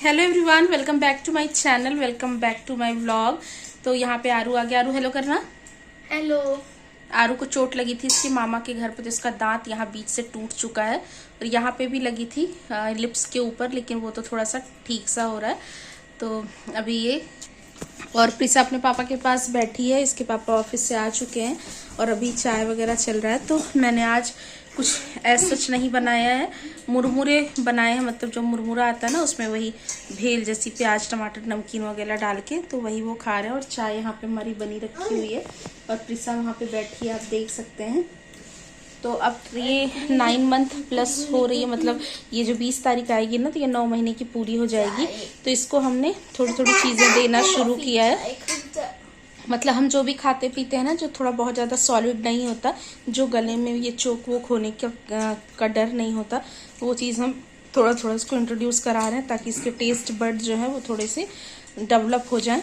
Hello everyone, welcome back to my channel, welcome back to my vlog. तो यहाँ पे आरू आ गया। आरू हेलो करना। हेलो। आरू को चोट लगी थी इसके मामा के घर पे, तो इसका दांत यहाँ बीच से टूट चुका है और यहाँ पे भी लगी थी लिप्स के ऊपर, लेकिन वो तो थोड़ा सा ठीक सा हो रहा है। तो अभी ये और प्रिसा अपने पापा के पास बैठी है। इसके पापा ऑफिस से आ चुके हैं और अभी चाय वगैरह चल रहा है। तो मैंने आज कुछ ऐसा सच नहीं बनाया है, मुरमुरे बनाए हैं। मतलब जो मुरमुरा आता है ना, उसमें वही भेल जैसी प्याज टमाटर नमकीन वगैरह डाल के, तो वही वो खा रहे हैं। और चाय यहाँ पे हमारी बनी रखी हुई है और प्रिसा वहाँ पे बैठी है, आप देख सकते हैं। तो अब ये 9 मंथ प्लस हो रही है, मतलब ये जो 20 तारीख आएगी ना, तो ये 9 महीने की पूरी हो जाएगी। तो इसको हमने थोड़ी थोड़ी चीज़ें देना शुरू किया है। मतलब हम जो भी खाते पीते हैं ना, जो थोड़ा बहुत ज़्यादा सॉलिड नहीं होता, जो गले में ये चोक वोक होने का डर नहीं होता, वो चीज़ हम थोड़ा थोड़ा इसको इंट्रोड्यूस करा रहे हैं, ताकि इसके टेस्ट बड जो है वो थोड़े से डेवलप हो जाए।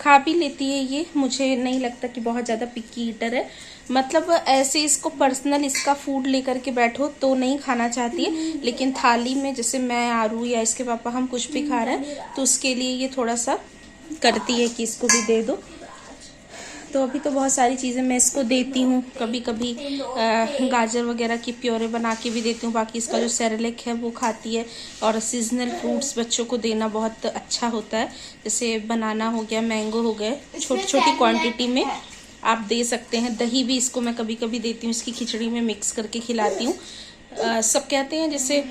खा भी लेती है ये, मुझे नहीं लगता कि बहुत ज़्यादा पिकी ईटर है। मतलब ऐसे इसको पर्सनल इसका फूड लेकर के बैठो तो नहीं खाना चाहती है, लेकिन थाली में जैसे मैं आरू या इसके पापा हम कुछ भी खा रहे हैं तो उसके लिए ये थोड़ा सा करती है कि इसको भी दे दो। तो अभी तो बहुत सारी चीज़ें मैं इसको देती हूँ। कभी कभी गाजर वगैरह की प्योरे बना के भी देती हूँ। बाकी इसका जो सेरेलेक है वो खाती है। और सीजनल फ्रूट्स बच्चों को देना बहुत अच्छा होता है, जैसे बनाना हो गया, मैंगो हो गए, छोटी छोटी क्वांटिटी में आप दे सकते हैं। दही भी इसको मैं कभी कभी देती हूँ, इसकी खिचड़ी में मिक्स करके खिलाती हूँ। सब कहते हैं जैसे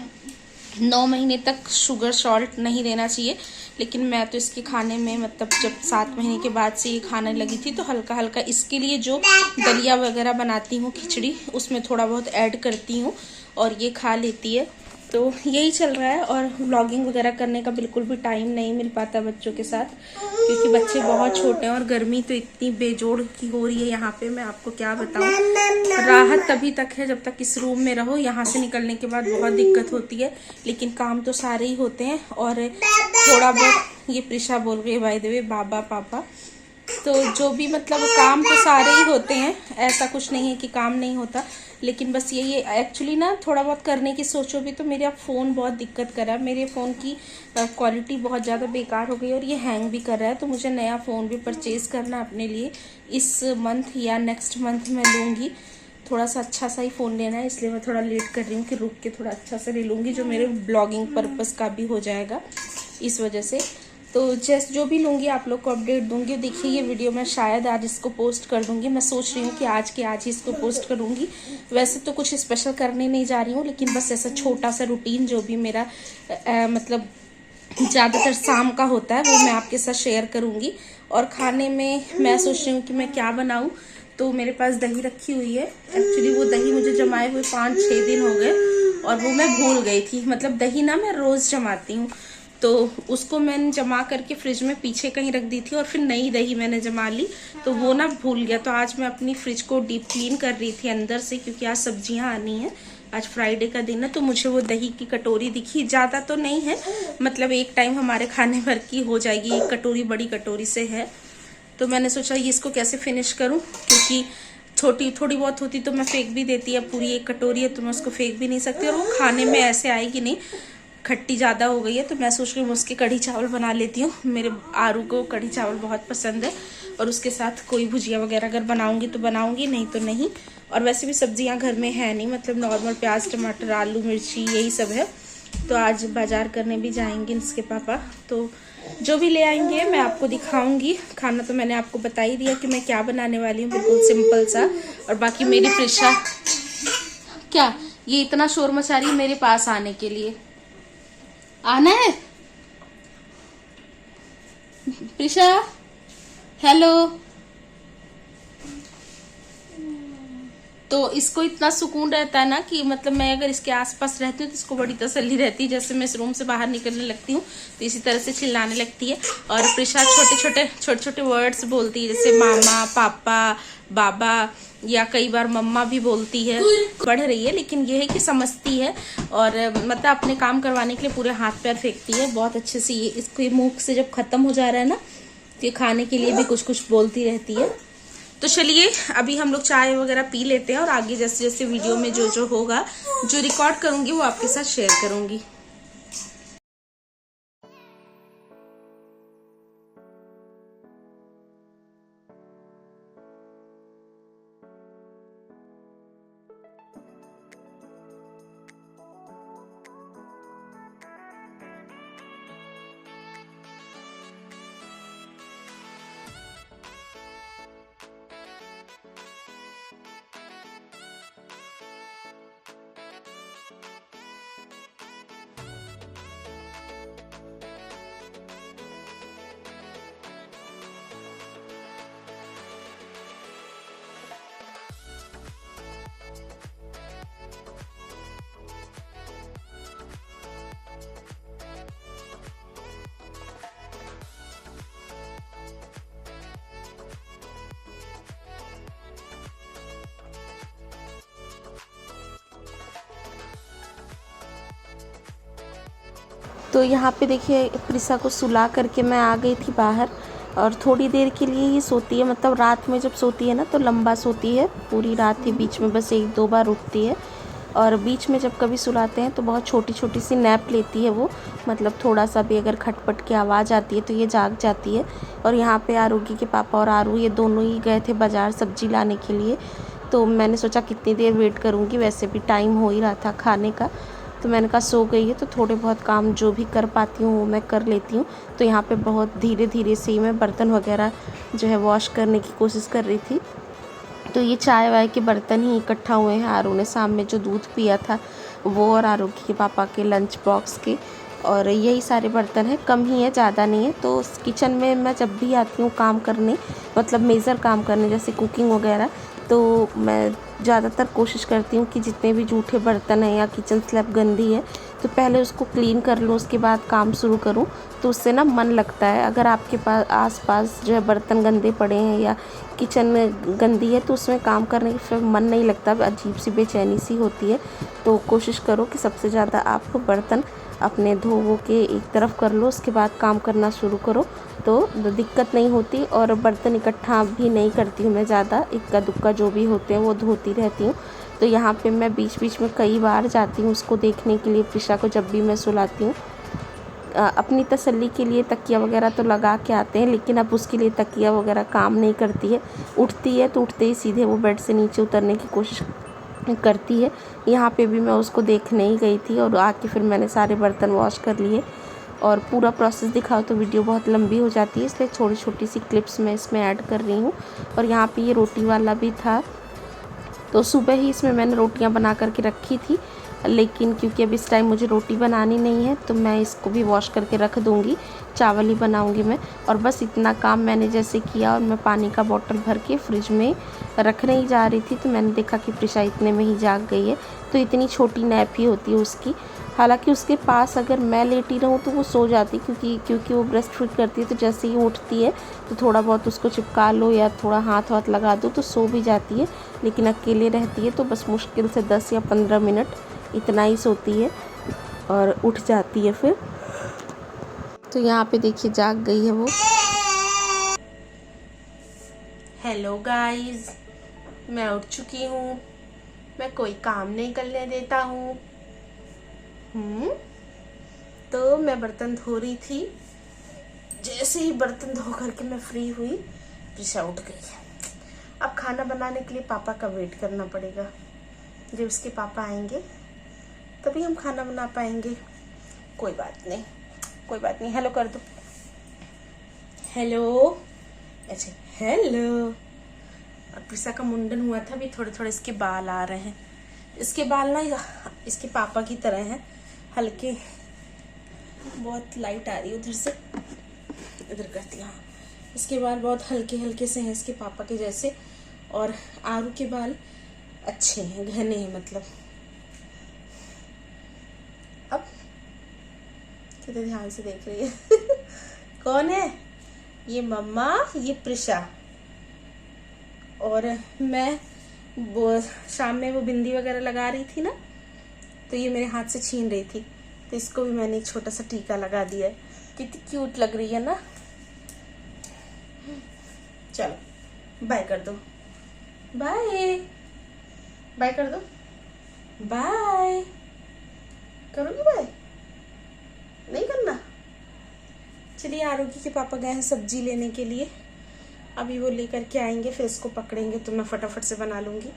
9 महीने तक शुगर सॉल्ट नहीं देना चाहिए, लेकिन मैं तो इसके खाने में, मतलब जब 7 महीने के बाद से ये खाने लगी थी, तो हल्का हल्का इसके लिए जो दलिया वगैरह बनाती हूँ, खिचड़ी, उसमें थोड़ा बहुत ऐड करती हूँ और ये खा लेती है। तो यही चल रहा है। और व्लॉगिंग वगैरह करने का बिल्कुल भी टाइम नहीं मिल पाता बच्चों के साथ, क्योंकि बच्चे बहुत छोटे हैं और गर्मी तो इतनी बेजोड़ की हो रही है यहाँ पे, मैं आपको क्या बताऊँ। राहत तभी तक है जब तक इस रूम में रहो, यहाँ से निकलने के बाद बहुत दिक्कत होती है, लेकिन काम तो सारे ही होते हैं। और थोड़ा बहुत ये प्रिशा बोल रही है बाय द वे, बाबा पापा, तो जो भी मतलब काम तो सारे ही होते हैं, ऐसा कुछ नहीं है कि काम नहीं होता। लेकिन बस यही है, एक्चुअली ना थोड़ा बहुत करने की सोचो भी तो मेरा फ़ोन बहुत दिक्कत कर रहा है। मेरे फ़ोन की क्वालिटी बहुत ज़्यादा बेकार हो गई और ये हैंग भी कर रहा है। तो मुझे नया फ़ोन भी परचेज़ करना अपने लिए, इस मंथ या नेक्स्ट मंथ मैं लूँगी। थोड़ा सा अच्छा सा ही फ़ोन लेना है, इसलिए मैं थोड़ा लेट कर रही हूँ कि रुक के थोड़ा अच्छा सा ले लूँगी, जो मेरे ब्लॉगिंग पर्पज़ का भी हो जाएगा इस वजह से। तो जैसे जो भी लूँगी आप लोग को अपडेट दूंगी। देखिए ये वीडियो मैं शायद आज इसको पोस्ट कर दूंगी, मैं सोच रही हूँ कि आज के आज ही इसको पोस्ट करूँगी। वैसे तो कुछ स्पेशल करने नहीं जा रही हूँ, लेकिन बस ऐसा छोटा सा रूटीन जो भी मेरा मतलब ज़्यादातर शाम का होता है, वो मैं आपके साथ शेयर करूँगी। और खाने में मैं सोच रही हूँ कि मैं क्या बनाऊँ। तो मेरे पास दही रखी हुई है। एक्चुअली वो दही मुझे जमाए हुए 5-6 दिन हो गए और वो मैं भूल गई थी। मतलब दही ना मैं रोज़ जमाती हूँ, तो उसको मैंने जमा करके फ्रिज में पीछे कहीं रख दी थी और फिर नई दही मैंने जमा ली, तो वो ना भूल गया। तो आज मैं अपनी फ्रिज को डीप क्लीन कर रही थी अंदर से, क्योंकि आज सब्जियां आनी है, आज फ्राइडे का दिन है। तो मुझे वो दही की कटोरी दिखी, ज़्यादा तो नहीं है, मतलब एक टाइम हमारे खाने भर की हो जाएगी, एक कटोरी बड़ी कटोरी से है। तो मैंने सोचा ये इसको कैसे फिनिश करूँ, क्योंकि छोटी थोड़ी बहुत होती तो मैं फेंक भी देती है, पूरी एक कटोरी है तो मैं उसको फेंक भी नहीं सकती, और वो खाने में ऐसे आएगी नहीं, खट्टी ज़्यादा हो गई है। तो मैं सोच रही हूँ उसके कढ़ी चावल बना लेती हूँ। मेरे आरू को कढ़ी चावल बहुत पसंद है, और उसके साथ कोई भुजिया वगैरह अगर बनाऊंगी तो बनाऊंगी, नहीं तो नहीं। और वैसे भी सब्जियां घर में है नहीं, मतलब नॉर्मल प्याज टमाटर आलू मिर्ची यही सब है। तो आज बाजार करने भी जाएंगे इसके पापा, तो जो भी ले आएंगे मैं आपको दिखाऊंगी। खाना तो मैंने आपको बता ही दिया कि मैं क्या बनाने वाली हूँ, बिल्कुल सिंपल सा। और बाकी मेरी प्रिशा, क्या ये इतना शोर मचा रही है मेरे पास आने के लिए? आना है प्रिशा? हेलो। तो इसको इतना सुकून रहता है ना कि मतलब मैं अगर इसके आसपास रहती हूँ तो इसको बड़ी तसल्ली रहती है। जैसे मैं इस रूम से बाहर निकलने लगती हूँ तो इसी तरह से चिल्लाने लगती है। और प्रिशा छोटे छोटे वर्ड्स बोलती है, जैसे मामा पापा बाबा, या कई बार मम्मा भी बोलती है। पढ़ रही है, लेकिन ये है कि समझती है, और मतलब अपने काम करवाने के लिए पूरे हाथ पैर फेंकती है बहुत अच्छे से। ये इसको मुंह से जब खत्म हो जा रहा है ना, तो ये खाने के लिए भी कुछ कुछ बोलती रहती है। तो चलिए अभी हम लोग चाय वगैरह पी लेते हैं, और आगे जैसे जैसे वीडियो में जो जो होगा, जो रिकॉर्ड करूंगी वो आपके साथ शेयर करूंगी। तो यहाँ पे देखिए प्रिसा को सुला करके मैं आ गई थी बाहर, और थोड़ी देर के लिए ही सोती है, मतलब रात में जब सोती है ना तो लंबा सोती है, पूरी रात ही, बीच में बस 1-2 बार उठती है, और बीच में जब कभी सुलाते हैं तो बहुत छोटी छोटी सी नैप लेती है वो, मतलब थोड़ा सा भी अगर खटपट की आवाज़ आती है तो ये जाग जाती है। और यहाँ पे आरूगी के पापा और आरू ये दोनों ही गए थे बाज़ार सब्जी लाने के लिए, तो मैंने सोचा कितनी देर वेट करूँगी, वैसे भी टाइम हो ही रहा था खाने का, तो मैंने कहा सो गई है तो थोड़े बहुत काम जो भी कर पाती हूँ वो मैं कर लेती हूँ। तो यहाँ पे बहुत धीरे धीरे से ही मैं बर्तन वगैरह जो है वॉश करने की कोशिश कर रही थी। तो ये चाय वाय के बर्तन ही इकट्ठा हुए हैं, आरू ने शाम में जो दूध पिया था वो, और आरू के पापा के लंच बॉक्स के, और यही सारे बर्तन हैं, कम ही है, ज़्यादा नहीं है। तो किचन में मैं जब भी आती हूँ काम करने, मतलब मेजर काम करने जैसे कुकिंग वगैरह, तो मैं ज़्यादातर कोशिश करती हूँ कि जितने भी जूठे बर्तन हैं या किचन स्लैब गंदी है तो पहले उसको क्लीन कर लूँ, उसके बाद काम शुरू करूँ, तो उससे ना मन लगता है। अगर आपके पास आसपास जो है बर्तन गंदे पड़े हैं या किचन गंदी है तो उसमें काम करने के फिर मन नहीं लगता, अजीब सी बेचैनी सी होती है। तो कोशिश करो कि सबसे ज़्यादा आप बर्तन अपने धो के एक तरफ कर लो, उसके बाद काम करना शुरू करो, तो दिक्कत नहीं होती। और बर्तन इकट्ठा भी नहीं करती हूँ मैं ज़्यादा, इक्का दुक्का जो भी होते हैं वो धोती रहती हूँ। तो यहाँ पे मैं बीच बीच में कई बार जाती हूँ उसको देखने के लिए, प्रिशा को जब भी मैं सुलाती हूँ। अपनी तसल्ली के लिए तकिया वगैरह तो लगा के आते हैं, लेकिन अब उसके लिए तकिया वगैरह काम नहीं करती है, उठती है तो उठते ही सीधे वो बेड से नीचे उतरने की कोशिश करती है। यहाँ पे भी मैं उसको देखने ही गई थी और आके फिर मैंने सारे बर्तन वॉश कर लिए। और पूरा प्रोसेस दिखाओ तो वीडियो बहुत लंबी हो जाती है, इसलिए छोटी छोटी सी क्लिप्स मैं इसमें ऐड कर रही हूँ। और यहाँ पे ये रोटी वाला भी था, तो सुबह ही इसमें मैंने रोटियाँ बना करके रखी थी, लेकिन क्योंकि अब इस टाइम मुझे रोटी बनानी नहीं है तो मैं इसको भी वॉश करके रख दूँगी, चावल ही बनाऊँगी मैं। और बस इतना काम मैंने जैसे किया, और मैं पानी का बॉटल भर के फ्रिज में रखने ही जा रही थी तो मैंने देखा कि प्रिशा इतने में ही जाग गई है। तो इतनी छोटी नैप ही होती है उसकी, हालांकि उसके पास अगर मैं लेटी रहूँ तो वो सो जाती, क्योंकि वो ब्रेस्ट फीड करती है, तो जैसे ही उठती है तो थोड़ा बहुत उसको चिपका लो या थोड़ा हाथ वाथ लगा दो तो सो भी जाती है। लेकिन अकेले रहती है तो बस मुश्किल से 10 या 15 मिनट इतना ही सोती है और उठ जाती है फिर। तो यहाँ पे देखिए जाग गई है वो। हेलो गाइस, मैं उठ चुकी हूँ, मैं कोई काम नहीं करने देता हूँ। तो मैं बर्तन धो रही थी, जैसे ही बर्तन धो करके मैं फ्री हुई प्रिशा उठ गई। अब खाना बनाने के लिए पापा का वेट करना पड़ेगा, जब उसके पापा आएंगे तभी हम खाना बना पाएंगे। कोई बात नहीं, कोई बात नहीं। हेलो कर दो, हेलो, अच्छा हेलो। अब प्रिशा का मुंडन हुआ था, अभी थोड़े थोड़े इसके बाल आ रहे हैं। इसके बाल ना इसके पापा की तरह हैं, हल्के, बहुत लाइट आ रही है उधर से, इधर करती हूँ। इसके बाल बहुत हल्के हल्के से हैं इसके पापा के जैसे, और आरू के बाल अच्छे हैं, घने हैं मतलब। अब कितने ध्यान से देख रही है कौन है ये? मम्मा, ये प्रिशा। और मैं वो शाम में वो बिंदी वगैरह लगा रही थी ना, तो ये मेरे हाथ से छीन रही थी, तो इसको भी मैंने एक छोटा सा टीका लगा दिया है। कितनी क्यूट लग रही है ना। चलो बाय कर दो, बाय बाय कर दो, बाय करोगी? बाय नहीं करना? चलिए, आरोगी के पापा गए हैं सब्जी लेने के लिए, अभी वो लेकर के आएंगे, फिर इसको पकड़ेंगे तो मैं फटाफट से बना लूँगी।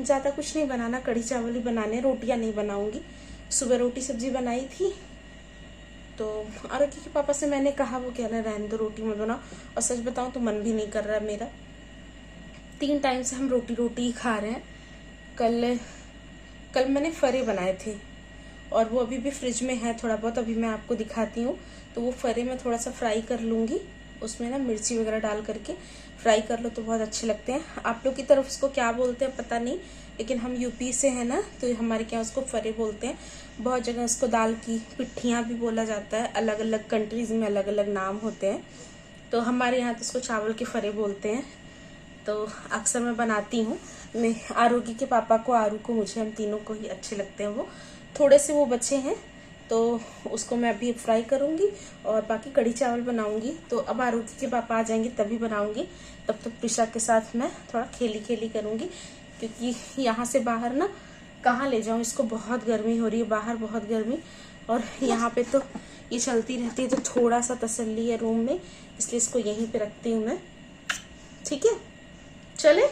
ज़्यादा कुछ नहीं बनाना, कढ़ी चावल ही बनाने, रोटियां नहीं बनाऊँगी। सुबह रोटी सब्जी बनाई थी, तो आरोगी के पापा से मैंने कहा, वो कह रहे रहने दो, रोटी मत बनाओ। और सच बताऊँ तो मन भी नहीं कर रहा है मेरा। 3 टाइम से हम रोटी ही खा रहे हैं। कल मैंने फरे बनाए थे और वो अभी भी फ्रिज में है थोड़ा बहुत, अभी मैं आपको दिखाती हूँ। तो वो फरे मैं थोड़ा सा फ्राई कर लूँगी, उसमें ना मिर्ची वगैरह डाल करके फ्राई कर लो तो बहुत अच्छे लगते हैं। आप लोग की तरफ उसको क्या बोलते हैं पता नहीं, लेकिन हम यूपी से है ना, तो हमारे क्या उसको फरे बोलते हैं। बहुत जगह उसको दाल की पिट्ठियाँ भी बोला जाता है, अलग अलग कंट्रीज़ में अलग अलग नाम होते हैं। तो हमारे यहाँ तो उसको चावल के फरे बोलते हैं। तो अक्सर मैं बनाती हूँ। मैं आरोगी के पापा को, आरू को, मुझे, हम तीनों को ही अच्छे लगते हैं वो। थोड़े से वो बचे हैं तो उसको मैं अभी फ्राई करूँगी और बाकी कढ़ी चावल बनाऊँगी। तो अब आरुति के पापा आ जाएंगे तभी बनाऊँगी, तब तक प्रिशा के साथ मैं थोड़ा खेली खेली करूँगी, क्योंकि यहाँ से बाहर ना कहाँ ले जाऊँ इसको, बहुत गर्मी हो रही है बाहर, बहुत गर्मी। और यहाँ पे तो ये चलती रहती है, तो थोड़ा सा तसल्ली है रूम में, इसलिए इसको यहीं पे रखती हूँ मैं। ठीक है, चले।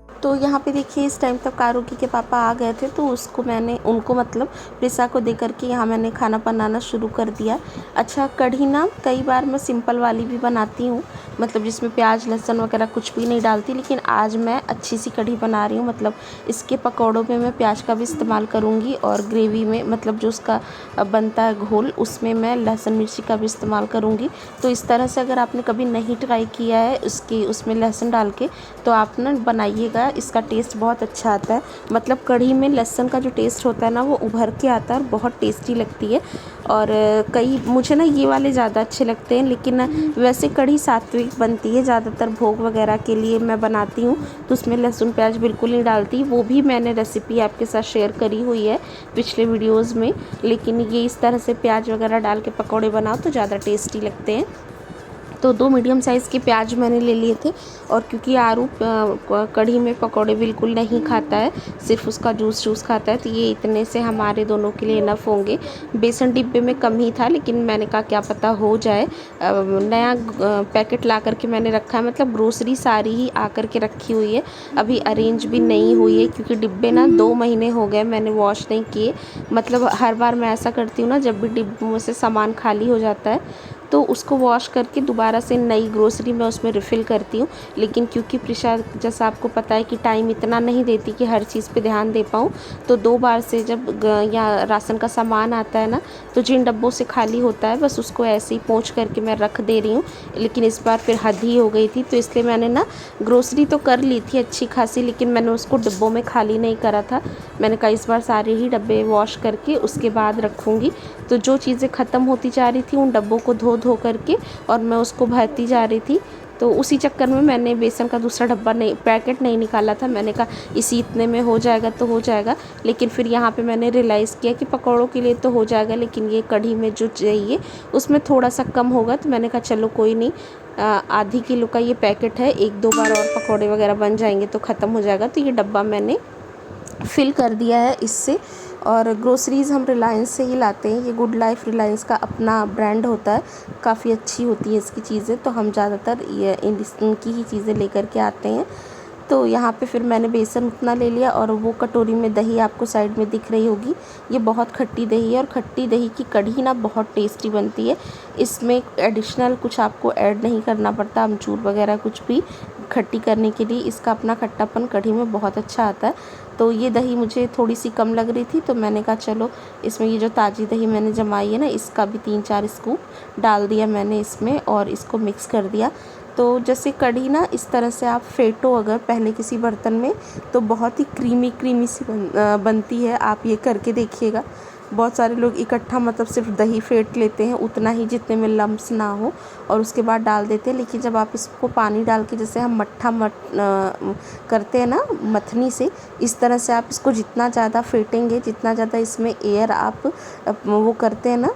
तो यहाँ पे देखिए इस टाइम तक आरुषि के पापा आ गए थे, तो उनको मतलब प्रिसा को दे करके यहाँ मैंने खाना बनाना शुरू कर दिया। अच्छा, कढ़ी ना कई बार मैं सिंपल वाली भी बनाती हूँ, मतलब जिसमें प्याज लहसुन वगैरह कुछ भी नहीं डालती, लेकिन आज मैं अच्छी सी कढ़ी बना रही हूँ। मतलब इसके पकौड़ों में मैं प्याज का भी इस्तेमाल करूँगी और ग्रेवी में मतलब जो उसका बनता है घोल, उसमें मैं लहसुन मिर्ची का भी इस्तेमाल करूँगी। तो इस तरह से अगर आपने कभी नहीं ट्राई किया है उसमें लहसुन डाल के, तो आप ना बनाइएगा, इसका टेस्ट बहुत अच्छा आता है। मतलब कढ़ी में लहसुन का जो टेस्ट होता है ना, वो उभर के आता है और बहुत टेस्टी लगती है। और मुझे ना ये वाले ज़्यादा अच्छे लगते हैं, लेकिन वैसे कढ़ी सात्विक बनती है, ज़्यादातर भोग वगैरह के लिए मैं बनाती हूँ, तो उसमें लहसुन प्याज बिल्कुल नहीं डालती। वो भी मैंने रेसिपी आपके साथ शेयर करी हुई है पिछले वीडियोज़ में, लेकिन ये इस तरह से प्याज वगैरह डाल के पकौड़े बनाओ तो ज़्यादा टेस्टी लगते हैं। तो 2 मीडियम साइज़ के प्याज मैंने ले लिए थे, और क्योंकि आरू कढ़ी में पकौड़े बिल्कुल नहीं खाता है, सिर्फ उसका जूस खाता है, तो ये इतने से हमारे दोनों के लिए इनफ होंगे। बेसन डिब्बे में कम ही था, लेकिन मैंने कहा क्या पता हो जाए। नया पैकेट ला करके मैंने रखा है, मतलब ग्रोसरी सारी ही आ करके रखी हुई है, अभी अरेंज भी नहीं हुई है, क्योंकि डिब्बे ना 2 महीने हो गए मैंने वॉश नहीं किए। मतलब हर बार मैं ऐसा करती हूँ ना, जब भी डिब्बों में से सामान खाली हो जाता है तो उसको वॉश करके दोबारा से नई ग्रोसरी में उसमें रिफ़िल करती हूँ। लेकिन क्योंकि प्रिशा, जैसा आपको पता है कि टाइम इतना नहीं देती कि हर चीज़ पे ध्यान दे पाऊँ, तो 2 बार से जब या राशन का सामान आता है ना, तो जिन डब्बों से खाली होता है बस उसको ऐसे ही पोंछ करके मैं रख दे रही हूँ। लेकिन इस बार फिर हद ही हो गई थी, तो इसलिए मैंने ना ग्रोसरी तो कर ली थी अच्छी खासी, लेकिन मैंने उसको डिब्बों में खाली नहीं करा था। मैंने कहा इस बार सारे ही डब्बे वॉश करके उसके बाद रखूँगी। तो जो चीज़ें ख़त्म होती जा रही थी उन डब्बों को धो करके और मैं उसको भरती जा रही थी। तो उसी चक्कर में मैंने बेसन का दूसरा डब्बा पैकेट नहीं निकाला था। मैंने कहा इसी इतने में हो जाएगा तो हो जाएगा, लेकिन फिर यहाँ पे मैंने रियलाइज़ किया कि पकौड़ों के लिए तो हो जाएगा, लेकिन ये कढ़ी में जो चाहिए उसमें थोड़ा सा कम होगा। तो मैंने कहा चलो कोई नहीं, आधी किलो का ये पैकेट है, 1-2 बार और पकौड़े वगैरह बन जाएंगे तो ख़त्म हो जाएगा। तो ये डब्बा मैंने फिल कर दिया है इससे। और ग्रोसरीज़ हम रिलायंस से ही लाते हैं, ये गुड लाइफ रिलायंस का अपना ब्रांड होता है, काफ़ी अच्छी होती है इसकी चीज़ें, तो हम ज़्यादातर ये इनकी ही चीज़ें लेकर के आते हैं। तो यहाँ पे फिर मैंने बेसन उतना ले लिया, और वो कटोरी में दही आपको साइड में दिख रही होगी, ये बहुत खट्टी दही है, और खट्टी दही की कढ़ी ना बहुत टेस्टी बनती है। इसमें एडिशनल कुछ आपको ऐड नहीं करना पड़ता, अमचूर वगैरह कुछ भी खट्टी करने के लिए, इसका अपना खट्टापन कढ़ी में बहुत अच्छा आता है। तो ये दही मुझे थोड़ी सी कम लग रही थी, तो मैंने कहा चलो इसमें ये जो ताज़ी दही मैंने जमाई है ना, इसका भी 3-4 स्कूप डाल दिया मैंने इसमें, और इसको मिक्स कर दिया। तो जैसे कढ़ी ना इस तरह से आप फेंटो अगर पहले किसी बर्तन में, तो बहुत ही क्रीमी सी बनती है। आप ये करके देखिएगा, बहुत सारे लोग इकट्ठा मतलब सिर्फ दही फेंट लेते हैं उतना ही, जितने में लम्स ना हो, और उसके बाद डाल देते हैं। लेकिन जब आप इसको पानी डाल के, जैसे हम करते हैं ना मथनी से, इस तरह से आप इसको जितना ज़्यादा फेंटेंगे, जितना ज़्यादा इसमें एयर आप वो करते हैं ना,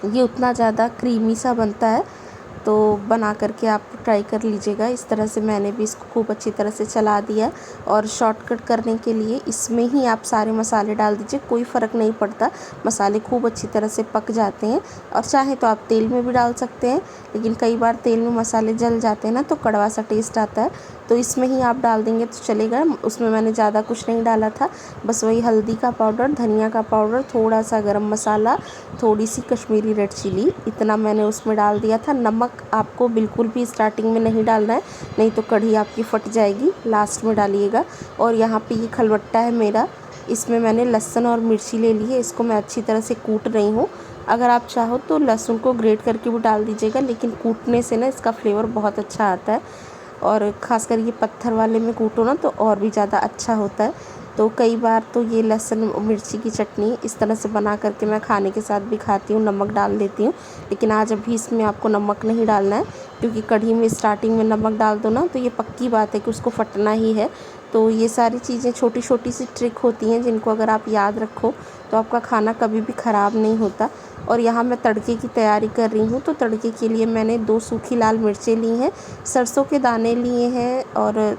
ये उतना ज़्यादा क्रीमी सा बनता है। तो बना करके आप ट्राई कर लीजिएगा। इस तरह से मैंने भी इसको खूब अच्छी तरह से चला दिया। और शॉर्टकट करने के लिए इसमें ही आप सारे मसाले डाल दीजिए, कोई फ़र्क नहीं पड़ता, मसाले खूब अच्छी तरह से पक जाते हैं। और चाहे तो आप तेल में भी डाल सकते हैं, लेकिन कई बार तेल में मसाले जल जाते हैं ना, तो कड़वा सा टेस्ट आता है। तो इसमें ही आप डाल देंगे तो चलेगा। उसमें मैंने ज़्यादा कुछ नहीं डाला था, बस वही हल्दी का पाउडर, धनिया का पाउडर, थोड़ा सा गरम मसाला, थोड़ी सी कश्मीरी रेड चिली, इतना मैंने उसमें डाल दिया था। नमक आपको बिल्कुल भी स्टार्टिंग में नहीं डालना है, नहीं तो कढ़ी आपकी फट जाएगी, लास्ट में डालिएगा। और यहाँ पे ये खलबट्टा है मेरा, इसमें मैंने लहसुन और मिर्ची ले ली है, इसको मैं अच्छी तरह से कूट रही हूँ। अगर आप चाहो तो लहसुन को ग्रेट करके भी डाल दीजिएगा, लेकिन कूटने से ना इसका फ्लेवर बहुत अच्छा आता है। और ख़ासकर ये पत्थर वाले में कूटो ना तो और भी ज़्यादा अच्छा होता है। तो कई बार तो ये लहसुन मिर्ची की चटनी इस तरह से बना करके मैं खाने के साथ भी खाती हूँ, नमक डाल देती हूँ। लेकिन आज अभी इसमें आपको नमक नहीं डालना है, क्योंकि कढ़ी में स्टार्टिंग में नमक डाल दो ना तो ये पक्की बात है कि उसको फटना ही है। तो ये सारी चीज़ें छोटी छोटी सी ट्रिक होती हैं, जिनको अगर आप याद रखो तो आपका खाना कभी भी ख़राब नहीं होता। और यहाँ मैं तड़के की तैयारी कर रही हूँ। तो तड़के के लिए मैंने 2 सूखी लाल मिर्चें ली हैं, सरसों के दाने लिए हैं, और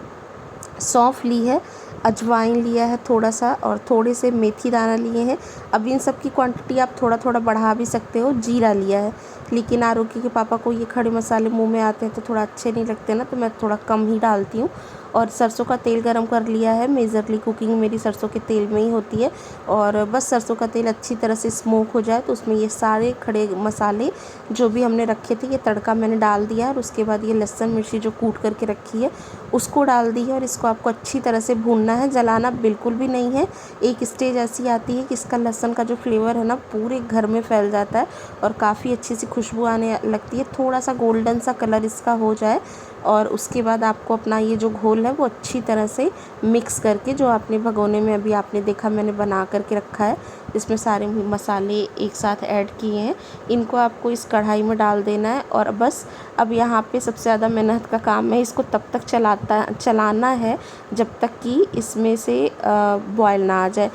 सौंफ ली है, अजवाइन लिया है थोड़ा सा, और थोड़े से मेथी दाना लिए हैं। अब इन सब की क्वांटिटी आप थोड़ा थोड़ा बढ़ा भी सकते हो। जीरा लिया है, लेकिन आरोग्य के पापा को ये खड़े मसाले मुंह में आते हैं तो थोड़ा अच्छे नहीं लगते ना, तो मैं थोड़ा कम ही डालती हूँ। और सरसों का तेल गरम कर लिया है, मेजरली कुकिंग मेरी सरसों के तेल में ही होती है। और बस सरसों का तेल अच्छी तरह से स्मोक हो जाए तो उसमें ये सारे खड़े मसाले जो भी हमने रखे थे, ये तड़का मैंने डाल दिया। और उसके बाद ये लहसुन मिर्ची जो कूट करके रखी है उसको डाल दी है, और इसको आपको अच्छी तरह से भूनना है, जलाना बिल्कुल भी नहीं है। एक स्टेज ऐसी आती है कि इसका लहसुन का जो फ्लेवर है ना पूरे घर में फैल जाता है, और काफ़ी अच्छी सी खुशबू आने लगती है। थोड़ा सा गोल्डन सा कलर इसका हो जाए, और उसके बाद आपको अपना ये जो घोल है वो अच्छी तरह से मिक्स करके, जो आपने भगोने में अभी आपने देखा मैंने बना करके रखा है, इसमें सारे मसाले एक साथ ऐड किए हैं, इनको आपको इस कढ़ाई में डाल देना है। और बस अब यहाँ पे सबसे ज़्यादा मेहनत का काम है, इसको तब तक चलाना है जब तक कि इसमें से बॉयल ना आ जाए।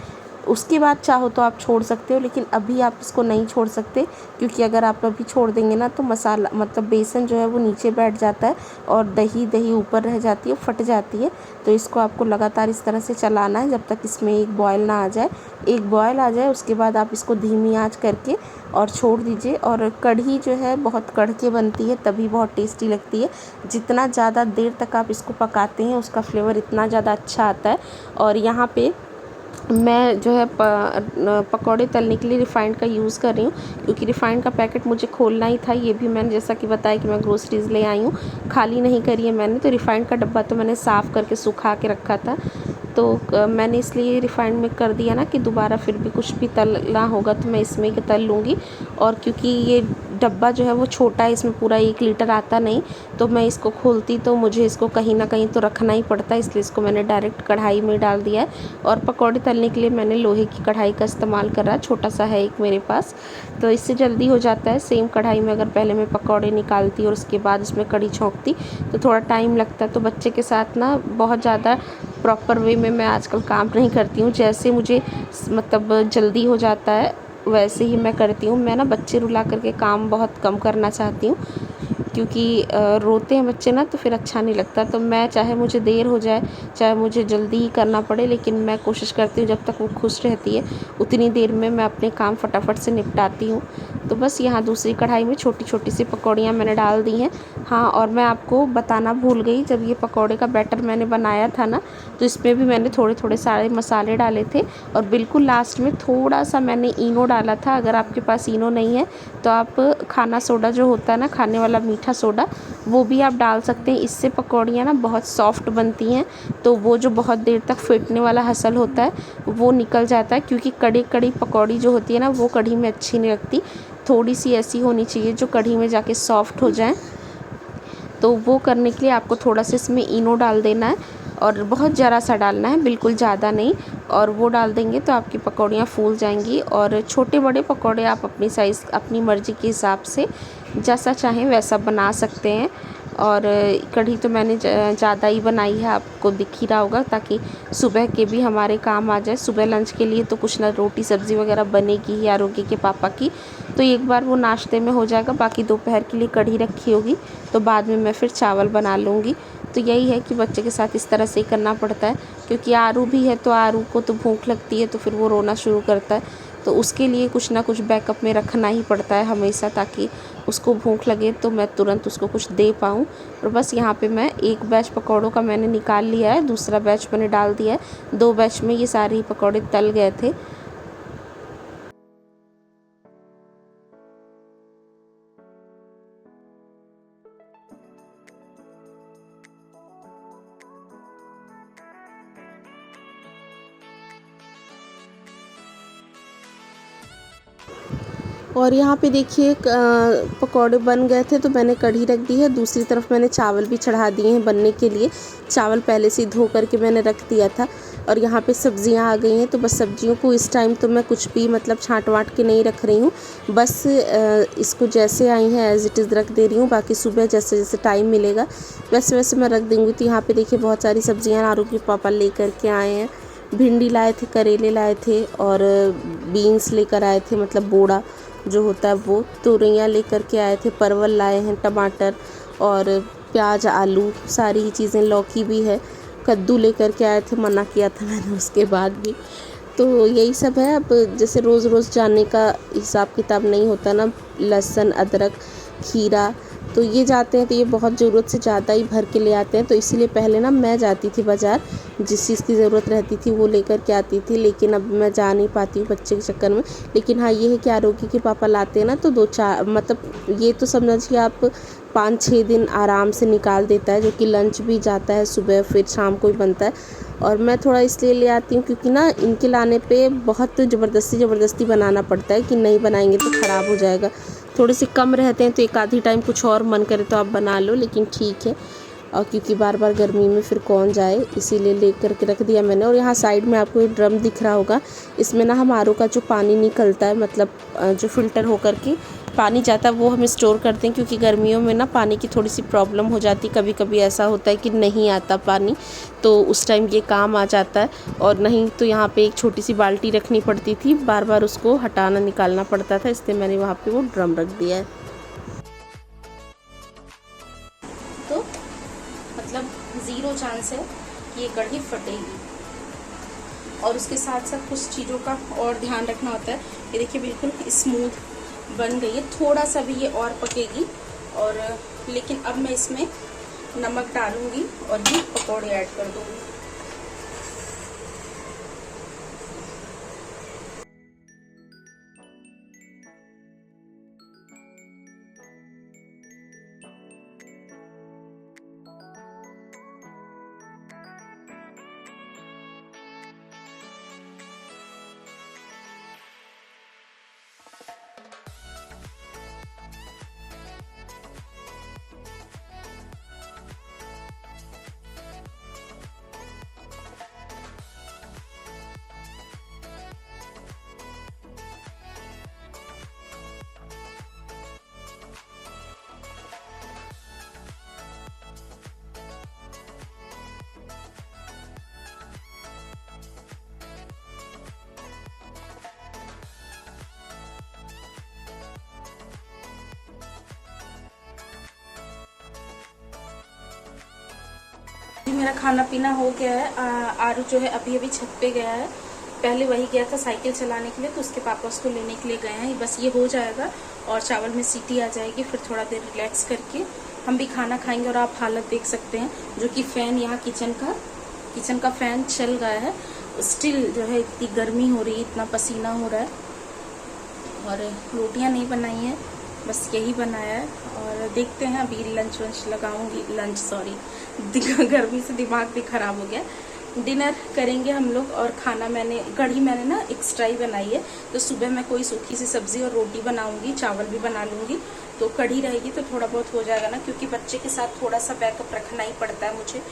उसके बाद चाहो तो आप छोड़ सकते हो, लेकिन अभी आप इसको नहीं छोड़ सकते, क्योंकि अगर आप अभी छोड़ देंगे ना तो मसाला मतलब बेसन जो है वो नीचे बैठ जाता है, और दही ऊपर रह जाती है, फट जाती है। तो इसको आपको लगातार इस तरह से चलाना है जब तक इसमें एक बॉयल ना आ जाए। एक बॉयल आ जाए उसके बाद आप इसको धीमी आंच करके और छोड़ दीजिए। और कढ़ी जो है बहुत कड़के बनती है, तभी बहुत टेस्टी लगती है। जितना ज़्यादा देर तक आप इसको पकाते हैं उसका फ्लेवर इतना ज़्यादा अच्छा आता है। और यहाँ पे मैं जो है पकौड़े तलने के लिए रिफ़ाइंड का यूज़ कर रही हूँ, क्योंकि रिफ़ाइंड का पैकेट मुझे खोलना ही था। ये भी मैंने जैसा कि बताया कि मैं ग्रोसरीज़ ले आई हूँ, खाली नहीं करी है मैंने। तो रिफ़ाइंड का डब्बा तो मैंने साफ़ करके सुखा के रखा था, तो मैंने इसलिए रिफ़ाइंड में कर दिया ना कि दोबारा फिर भी कुछ भी तलना होगा तो मैं इसमें ही तल लूँगी। और क्योंकि ये डब्बा जो है वो छोटा है, इसमें पूरा 1 लीटर आता नहीं, तो मैं इसको खोलती तो मुझे इसको कहीं ना कहीं तो रखना ही पड़ता है, इसलिए इसको मैंने डायरेक्ट कढ़ाई में डाल दिया है। और पकौड़े तलने के लिए मैंने लोहे की कढ़ाई का इस्तेमाल करा, छोटा सा है एक मेरे पास, तो इससे जल्दी हो जाता है। सेम कढ़ाई में अगर पहले मैं पकौड़े निकालती और उसके बाद इसमें कढ़ी छोंकती तो थोड़ा टाइम लगता है। तो बच्चे के साथ ना बहुत ज़्यादा प्रॉपर वे में मैं आजकल काम नहीं करती हूँ, जैसे मुझे मतलब जल्दी हो जाता है वैसे ही मैं करती हूँ। मैं ना बच्चे रुला करके काम बहुत कम करना चाहती हूँ, क्योंकि रोते हैं बच्चे ना तो फिर अच्छा नहीं लगता। तो मैं चाहे मुझे देर हो जाए, चाहे मुझे जल्दी ही करना पड़े, लेकिन मैं कोशिश करती हूँ जब तक वो खुश रहती है उतनी देर में मैं अपने काम फटाफट से निपटाती हूँ। तो बस यहाँ दूसरी कढ़ाई में छोटी छोटी सी पकौड़ियाँ मैंने डाल दी हैं। हाँ, और मैं आपको बताना भूल गई, जब ये पकौड़े का बैटर मैंने बनाया था ना तो इसमें भी मैंने थोड़े थोड़े सारे मसाले डाले थे, और बिल्कुल लास्ट में थोड़ा सा मैंने इनो डाला था। अगर आपके पास इनो नहीं है तो आप खाना सोडा जो होता है ना, खाने वाला मीठा सोडा, वो भी आप डाल सकते हैं। इससे पकौड़ियाँ ना बहुत सॉफ्ट बनती हैं, तो वो जो बहुत देर तक फेंटने वाला हसल होता है वो निकल जाता है, क्योंकि कड़ी कड़ी पकौड़ी जो होती है ना वो कढ़ी में अच्छी नहीं लगती। थोड़ी सी ऐसी होनी चाहिए जो कढ़ी में जाके सॉफ्ट हो जाए। तो वो करने के लिए आपको थोड़ा सा इसमें इनो डाल देना है, और बहुत ज़रा सा डालना है, बिल्कुल ज़्यादा नहीं। और वो डाल देंगे तो आपकी पकौड़ियाँ फूल जाएंगी। और छोटे बड़े पकौड़े आप अपनी साइज़ अपनी मर्ज़ी के हिसाब से जैसा चाहें वैसा बना सकते हैं। और कढ़ी तो मैंने ज़्यादा ही बनाई है, आपको दिख ही रहा होगा, ताकि सुबह के भी हमारे काम आ जाए। सुबह लंच के लिए तो कुछ ना रोटी सब्ज़ी वगैरह बनेगी ही आरोग्य के पापा की, तो एक बार वो नाश्ते में हो जाएगा। बाकी दोपहर के लिए कढ़ी रखी होगी तो बाद में मैं फिर चावल बना लूँगी। तो यही है कि बच्चे के साथ इस तरह से ही करना पड़ता है, क्योंकि आरू भी है तो आरू को तो भूख लगती है तो फिर वो रोना शुरू करता है, तो उसके लिए कुछ ना कुछ बैकअप में रखना ही पड़ता है हमेशा, ताकि उसको भूख लगे तो मैं तुरंत उसको कुछ दे पाऊँ। और बस यहाँ पे मैं एक बैच पकौड़ों का मैंने निकाल लिया है, दूसरा बैच मैंने डाल दिया है। 2 बैच में ये सारे ही पकौड़े तल गए थे। और यहाँ पे देखिए पकौड़े बन गए थे तो मैंने कढ़ी रख दी है। दूसरी तरफ मैंने चावल भी चढ़ा दिए हैं बनने के लिए। चावल पहले से धो करके मैंने रख दिया था। और यहाँ पे सब्जियाँ आ गई हैं, तो बस सब्जियों को इस टाइम तो मैं कुछ भी मतलब छाँट वाट के नहीं रख रही हूँ, बस इसको जैसे आई हैं एज़ इट इज़ रख दे रही हूँ। बाकी सुबह जैसे जैसे टाइम मिलेगा वैसे वैसे मैं रख दूँगी। तो यहाँ पे देखिए बहुत सारी सब्जियाँ आरू के पापा लेकर के आए हैं। भिंडी लाए थे, करेले लाए थे, और बीन्स लेकर आए थे, मतलब बोड़ा जो होता है वो, तुरैयाँ लेकर के आए थे, परवल लाए हैं, टमाटर और प्याज, आलू, सारी ही चीज़ें, लौकी भी है, कद्दू लेकर के आए थे, मना किया था मैंने उसके बाद भी। तो यही सब है। अब जैसे रोज़ रोज़ जाने का हिसाब किताब नहीं होता ना, लहसुन, अदरक, खीरा, तो ये जाते हैं तो ये बहुत ज़रूरत से ज़्यादा ही भर के ले आते हैं। तो इसीलिए पहले ना मैं जाती थी बाज़ार, जिस चीज़ की ज़रूरत रहती थी वो लेकर के आती थी, लेकिन अब मैं जा नहीं पाती हूँ बच्चे के चक्कर में। लेकिन हाँ, ये है कि आरोग्य के पापा लाते हैं ना, तो 2-4 मतलब ये तो समझिए आप 5-6 दिन आराम से निकाल देता है, जो कि लंच भी जाता है, सुबह फिर शाम को ही बनता है। और मैं थोड़ा इसलिए ले आती हूँ क्योंकि ना इनके लाने पे बहुत ज़बरदस्ती बनाना पड़ता है कि नहीं बनाएंगे तो ख़राब हो जाएगा। थोड़े से कम रहते हैं तो एक आधी टाइम कुछ और मन करे तो आप बना लो, लेकिन ठीक है। और क्योंकि बार बार गर्मी में फिर कौन जाए, इसीलिए ले करके रख दिया मैंने। और यहाँ साइड में आपको एक ड्रम दिख रहा होगा, इसमें ना हम आरओ का जो पानी निकलता है, मतलब जो फ़िल्टर होकर के पानी जाता है, वो हम स्टोर करते हैं, क्योंकि गर्मियों में ना पानी की थोड़ी सी प्रॉब्लम हो जाती, कभी कभी ऐसा होता है कि नहीं आता पानी, तो उस टाइम ये काम आ जाता है। और नहीं तो यहाँ पे एक छोटी सी बाल्टी रखनी पड़ती थी, बार बार उसको हटाना निकालना पड़ता था, इसलिए मैंने वहाँ पे वो ड्रम रख दिया है। तो मतलब 0 चांस है कि ये कढ़ी फटेगी। और उसके साथ साथ कुछ चीज़ों का और ध्यान रखना होता है। ये देखिए बिल्कुल स्मूथ बन गई है, थोड़ा सा भी ये और पकेगी। और लेकिन अब मैं इसमें नमक डालूंगी और ये पकौड़े ऐड कर दूंगी। मेरा खाना पीना हो गया है। आरू जो है अभी अभी छत पे गया है, पहले वही गया था साइकिल चलाने के लिए, तो उसके पापा उसको लेने के लिए गए हैं। बस ये हो जाएगा और चावल में सीटी आ जाएगी, फिर थोड़ा देर रिलैक्स करके हम भी खाना खाएंगे। और आप हालत देख सकते हैं, जो कि फ़ैन यहाँ किचन का फ़ैन चल गया है, स्टिल जो है इतनी गर्मी हो रही है, इतना पसीना हो रहा है। और रोटियाँ नहीं बनाई हैं, बस यही बनाया है। और देखते हैं अभी लंच वंच लगाऊंगी, गर्मी से दिमाग भी ख़राब हो गया। डिनर करेंगे हम लोग। और खाना कढ़ी मैंने ना एक्स्ट्रा ही बनाई है, तो सुबह मैं कोई सूखी सी सब्ज़ी और रोटी बनाऊंगी, चावल भी बना लूँगी, तो कढ़ी रहेगी तो थोड़ा बहुत हो जाएगा ना, क्योंकि बच्चे के साथ थोड़ा सा बैकअप रखना ही पड़ता है मुझे।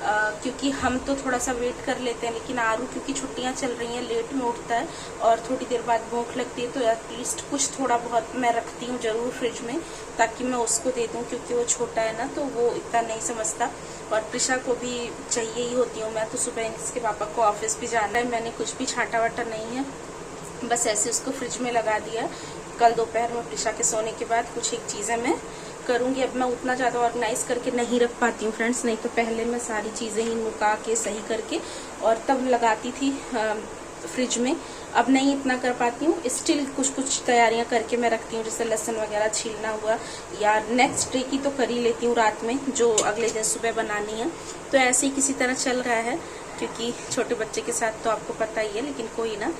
क्योंकि हम तो थोड़ा सा वेट कर लेते हैं, लेकिन आरू क्योंकि छुट्टियां चल रही हैं, लेट में उठता है और थोड़ी देर बाद भूख लगती है, तो एटलीस्ट कुछ थोड़ा बहुत मैं रखती हूँ ज़रूर फ्रिज में, ताकि मैं उसको दे दूँ, क्योंकि वो छोटा है ना, तो वो इतना नहीं समझता। और प्रिशा को भी चाहिए ही होती हूँ मैं, तो सुबह इसके पापा को ऑफिस भी जाना है, मैंने कुछ भी छाटा वाटा नहीं है, बस ऐसे उसको फ्रिज में लगा दिया। कल दोपहर में प्रिशा के सोने के बाद कुछ एक चीज़ें मैं करूँगी। अब मैं उतना ज़्यादा ऑर्गेनाइज करके नहीं रख पाती हूँ फ्रेंड्स, नहीं तो पहले मैं सारी चीज़ें ही नुका के सही करके और तब लगाती थी फ्रिज में। अब नहीं इतना कर पाती हूँ, स्टिल कुछ तैयारियां करके मैं रखती हूँ, जैसे लहसुन वगैरह छीलना हुआ, या नेक्स्ट डे की तो कर ही लेती हूँ रात में, जो अगले दिन सुबह बनानी है। तो ऐसे ही किसी तरह चल रहा है, क्योंकि छोटे बच्चे के साथ तो आपको पता ही है, लेकिन कोई ना,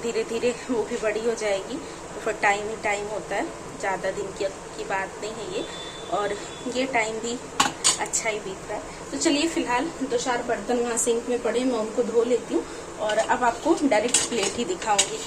धीरे धीरे वो भी बड़ी हो जाएगी, तो फिर टाइम ही टाइम होता है, ज़्यादा दिन की बात नहीं है ये, और ये टाइम भी अच्छा ही बीत रहा है। तो चलिए फिलहाल 2-4 बर्तन वहाँ सिंक में पड़े, मैं उनको धो लेती हूँ और अब आपको डायरेक्ट प्लेट ही दिखाऊंगी।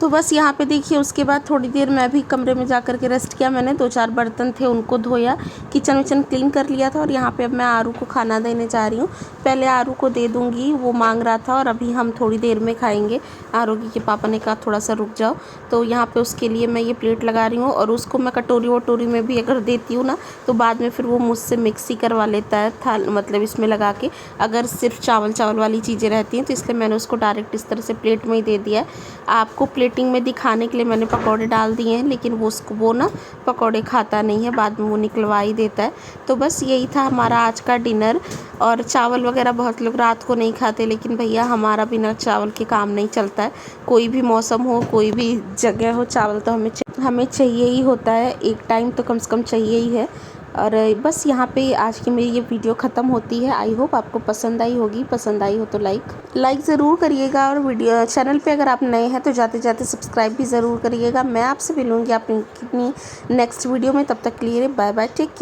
तो बस यहाँ पे देखिए, उसके बाद थोड़ी देर मैं भी कमरे में जा कर के रेस्ट किया। मैंने 2-4 बर्तन थे उनको धोया, किचन विचन क्लीन कर लिया था, और यहाँ पे अब मैं आरू को खाना देने जा रही हूँ। पहले आरू को दे दूँगी, वो मांग रहा था, और अभी हम थोड़ी देर में खाएंगे। आरोगी के पापा ने कहा थोड़ा सा रुक जाओ, तो यहाँ पे उसके लिए मैं ये प्लेट लगा रही हूँ। और उसको मैं कटोरी वटोरी में भी अगर देती हूँ ना, तो बाद में फिर वो मुझसे मिक्स ही करवा लेता है थाल, मतलब इसमें लगा के, अगर सिर्फ चावल वाली चीज़ें रहती हैं, तो इसलिए मैंने उसको डायरेक्ट इस तरह से प्लेट में ही दे दिया है। आपको प्लेटिंग में दिखाने के लिए मैंने पकौड़े डाल दिए हैं, लेकिन वो ना पकौड़े खाता नहीं है, बाद में वो निकलवा ही देता है। तो बस यही था हमारा आज का डिनर। और चावल वगैरह बहुत लोग रात को नहीं खाते, लेकिन भैया हमारा बिना चावल के काम नहीं चलता है। कोई भी मौसम हो, कोई भी जगह हो, चावल तो हमें चाहिए ही होता है, एक टाइम तो कम से कम चाहिए ही है। और बस यहाँ पे आज की मेरी ये वीडियो ख़त्म होती है। आई होप आपको पसंद आई होगी, पसंद आई हो तो लाइक ज़रूर करिएगा, और वीडियो चैनल पे अगर आप नए हैं तो जाते जाते सब्सक्राइब भी ज़रूर करिएगा। मैं आपसे मिलूँगी अपनी नेक्स्ट वीडियो में, तब तक के लिए बाय बाय, टेक केयर।